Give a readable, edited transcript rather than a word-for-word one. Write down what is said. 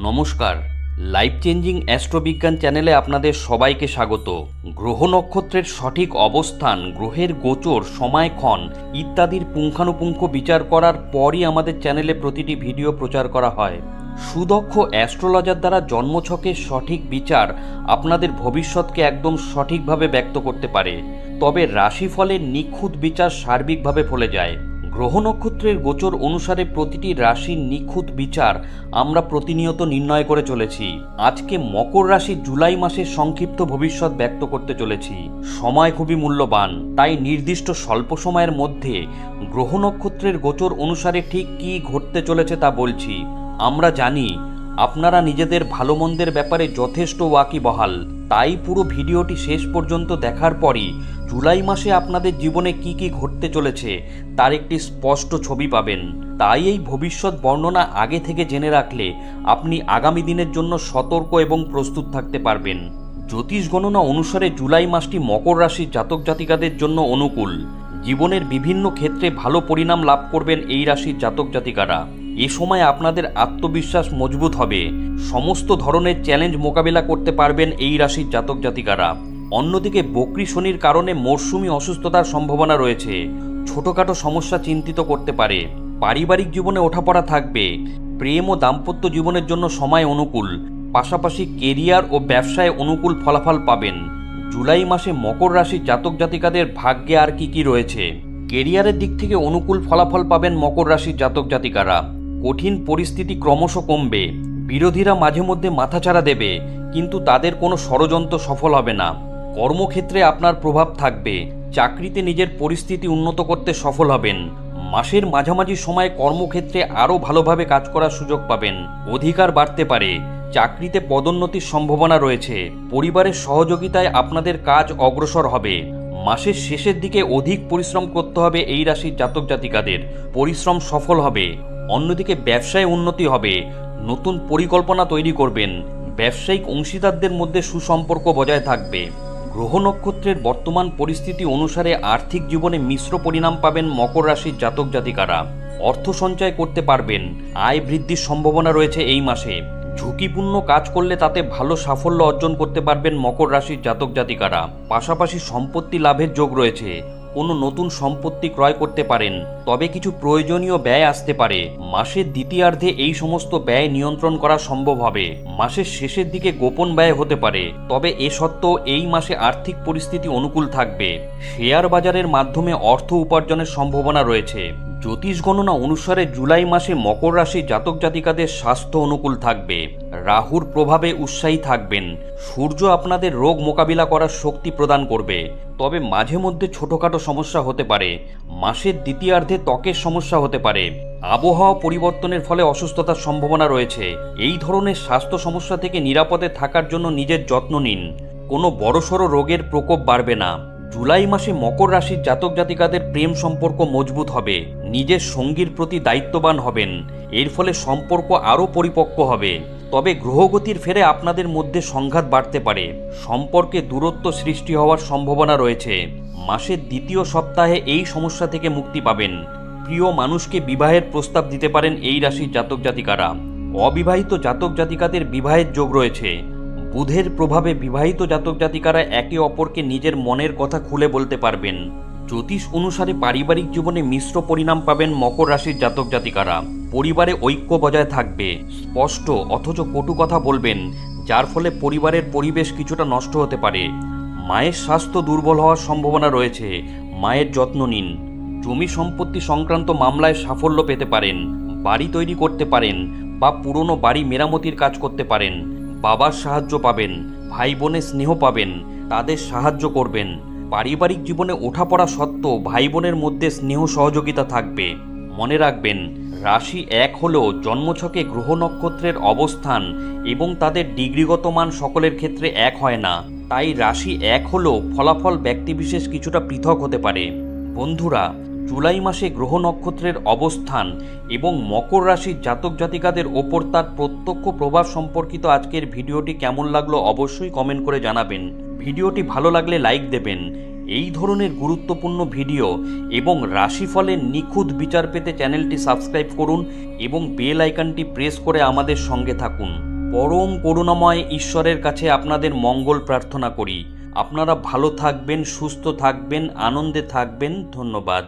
নমস্কার, life changing অ্যাস্ট্রোবিজ্ঞান চ্যানেলে আপনাদের সবাইকে স্বাগত। গ্রহ নক্ষত্রের সঠিক অবস্থান, গ্রহের গোচর, সময়ক্ষণ ইত্যাদির পুঙ্খানুপুঙ্খ বিচার করার পরই আমাদের চ্যানেলে প্রতিটি ভিডিও প্রচার করা হয়। সুদক্ষ অ্যাস্ট্রোলজার দ্বারা জন্মছকের সঠিক বিচার আপনাদের ভবিষ্যৎকে একদম সঠিকভাবে ব্যক্ত করতে পারে, তবে রাশিফলের নিখুঁত বিচার সার্বিকভাবে ফলে যায়। গ্রহ নক্ষত্রের গোচর অনুসারে প্রতিটি রাশির নিখুঁত বিচার আমরা প্রতিনিয়ত নির্ণয় করে চলেছি। আজকে মকর রাশি জুলাই মাসের সংক্ষিপ্ত ভবিষ্যৎ ব্যক্ত করতে চলেছি। সময় খুবই মূল্যবান, তাই নির্দিষ্ট স্বল্প সময়ের মধ্যে গ্রহ নক্ষত্রের গোচর অনুসারে ঠিক কী ঘটতে চলেছে তা বলছি। আমরা জানি আপনারা নিজেদের ভালো মন্দের ব্যাপারে যথেষ্ট ওয়াকিবহাল, তাই পুরো ভিডিওটি শেষ পর্যন্ত দেখার পরই জুলাই মাসে আপনাদের জীবনে কি কি ঘটতে চলেছে তার একটি স্পষ্ট ছবি পাবেন। তাই এই ভবিষ্যৎ বর্ণনা আগে থেকে জেনে রাখলে আপনি আগামী দিনের জন্য সতর্ক এবং প্রস্তুত থাকতে পারবেন। জ্যোতিষ গণনা অনুসারে জুলাই মাসটি মকর রাশির জাতক জাতিকাদের জন্য অনুকূল। জীবনের বিভিন্ন ক্ষেত্রে ভালো পরিণাম লাভ করবেন এই রাশির জাতক জাতিকারা। এ সময় আপনাদের আত্মবিশ্বাস মজবুত হবে, সমস্ত ধরনের চ্যালেঞ্জ মোকাবিলা করতে পারবেন এই রাশির জাতক জাতিকারা। অন্যদিকে বক্রী শনির কারণে মরশুমি অসুস্থতার সম্ভাবনা রয়েছে, ছোটখাটো সমস্যা চিন্তিত করতে পারে। পারিবারিক জীবনে ওঠাপড়া থাকবে, প্রেম ও দাম্পত্য জীবনের জন্য সময় অনুকূল, পাশাপাশি কেরিয়ার ও ব্যবসায় অনুকূল ফলাফল পাবেন। জুলাই মাসে মকর রাশির জাতক জাতিকাদের ভাগ্যে আর কি রয়েছে? কেরিয়ারের দিক থেকে অনুকূল ফলাফল পাবেন মকর রাশির জাতক জাতিকারা। কঠিন পরিস্থিতি ক্রমশ কমবে, বিরোধীরা মাঝে মধ্যে মাথাচাড়া দেবে, কিন্তু তাদের কোনো ষড়যন্ত্র সফল হবে না। কর্মক্ষেত্রে আপনার প্রভাব থাকবে, চাকরিতে নিজের পরিস্থিতি উন্নত করতে সফল হবেন। মাসের মাঝামাঝি সময়ে কর্মক্ষেত্রে আরও ভালোভাবে কাজ করার সুযোগ পাবেন, অধিকার বাড়তে পারে, চাকরিতে পদোন্নতির সম্ভাবনা রয়েছে। পরিবারের সহযোগিতায় আপনাদের কাজ অগ্রসর হবে। মাসের শেষের দিকে অধিক পরিশ্রম করতে হবে এই রাশির জাতক জাতিকাদের, পরিশ্রম সফল হবে। অন্যদিকে ব্যবসায় উন্নতি হবে, নতুন পরিকল্পনা তৈরি করবেন, ব্যবসায়িক অংশীদারদের মধ্যে সুসম্পর্ক বজায় থাকবে। গ্রহ নক্ষত্রের বর্তমান পরিস্থিতি অনুসারে আর্থিক জীবনে মিশ্র পরিণাম পাবেন মকর রাশির জাতক জাতিকারা। অর্থ সঞ্চয় করতে পারবেন, আয় বৃদ্ধির সম্ভাবনা রয়েছে এই মাসে। ঝুঁকিপূর্ণ কাজ করলে তাতে ভালো সাফল্য অর্জন করতে পারবেন মকর রাশির জাতক জাতিকারা। পাশাপাশি সম্পত্তি লাভের যোগ রয়েছে, কোনো নতুন সম্পত্তি ক্রয় করতে পারেন, তবে কিছু প্রয়োজনীয় ব্যয় আসতে পারে। মাসের দ্বিতীয়ার্ধে এই সমস্ত ব্যয় নিয়ন্ত্রণ করা সম্ভব হবে। মাসের শেষের দিকে গোপন ব্যয় হতে পারে, তবে এ সত্ত্বেও এই মাসে আর্থিক পরিস্থিতি অনুকূল থাকবে। শেয়ার বাজারের মাধ্যমে অর্থ উপার্জনের সম্ভাবনা রয়েছে। জ্যোতিষ গণনা অনুসারে জুলাই মাসে মকর রাশির জাতক জাতিকাদের স্বাস্থ্য অনুকূল থাকবে, রাহুর প্রভাবে উৎসাহী থাকবেন। সূর্য আপনাদের রোগ মোকাবিলা করার শক্তি প্রদান করবে, তবে মাঝে মধ্যে ছোটখাটো সমস্যা হতে পারে। মাসের দ্বিতীয়ার্ধে ত্বকের সমস্যা হতে পারে। আবহাওয়া পরিবর্তনের ফলে অসুস্থতার সম্ভাবনা রয়েছে। এই ধরনের স্বাস্থ্য সমস্যা থেকে নিরাপদে থাকার জন্য নিজের যত্ন নিন, কোনো বড়সড় রোগের প্রকোপ বাড়বে না। জুলাই মাসে মকর রাশির জাতক জাতিকাদের প্রেম সম্পর্ক মজবুত হবে, নিজের সঙ্গীর প্রতি দায়িত্ববান হবেন। এর ফলে সম্পর্ক আরও পরিপক্ক হবে। তবে গ্রহগতির ফেরে আপনাদের মধ্যে সংঘাত বাড়তে পারে, সম্পর্কে দূরত্ব সৃষ্টি হওয়ার সম্ভাবনা রয়েছে। মাসের দ্বিতীয় সপ্তাহে এই সমস্যা থেকে মুক্তি পাবেন। প্রিয় মানুষকে বিবাহের প্রস্তাব দিতে পারেন এই রাশির জাতক জাতিকারা। অবিবাহিত জাতক জাতিকাদের বিবাহের যোগ রয়েছে। বুধের প্রভাবে বিবাহিত জাতক জাতিকারা একে অপরকে নিজের মনের কথা খুলে বলতে পারবেন। জ্যোতিষ অনুসারে পারিবারিক জীবনে মিশ্র পরিণাম পাবেন মকর রাশির জাতক জাতিকারা। পরিবারে ঐক্য বজায় থাকবে, স্পষ্ট অথচ কটু কথা বলবেন, যার ফলে পরিবারের পরিবেশ কিছুটা নষ্ট হতে পারে। মায়ের স্বাস্থ্য দুর্বল হওয়ার সম্ভাবনা রয়েছে, মায়ের যত্ন নিন। জমি সম্পত্তি সংক্রান্ত মামলায় সাফল্য পেতে পারেন, বাড়ি তৈরি করতে পারেন বা পুরনো বাড়ি মেরামতির কাজ করতে পারেন। বাবার সাহায্য পাবেন, ভাই বোনের স্নেহ পাবেন, তাদের সাহায্য করবেন। পারিবারিক জীবনে ওঠাপড়া সত্ত্বেও ভাই বোনের মধ্যে স্নেহ সহযোগিতা থাকবে। মনে রাখবেন, রাশি এক হলেও জন্মছকে গ্রহ নক্ষত্রের অবস্থান এবং তাদের ডিগ্রিগত মান সকলের ক্ষেত্রে এক হয় না, তাই রাশি এক হলেও ফলাফল ব্যক্তিবিশেষ কিছুটা পৃথক হতে পারে। বন্ধুরা, জুলাই মাসে গ্রহ নক্ষত্রের অবস্থান এবং মকর রাশির জাতক জাতিকাদের ওপর তার প্রত্যক্ষ প্রভাব সম্পর্কিত আজকের ভিডিওটি কেমন লাগলো অবশ্যই কমেন্ট করে জানাবেন। ভিডিওটি ভালো লাগলে লাইক দেবেন। এই ধরনের গুরুত্বপূর্ণ ভিডিও এবং রাশিফলের নিখুঁত বিচার পেতে চ্যানেলটি সাবস্ক্রাইব করুন এবং বেল আইকনটি প্রেস করে আমাদের সঙ্গে থাকুন। পরম করুণাময় ঈশ্বরের কাছে আপনাদের মঙ্গল প্রার্থনা করি। আপনারা ভালো থাকবেন, সুস্থ থাকবেন, আনন্দে থাকবেন। ধন্যবাদ।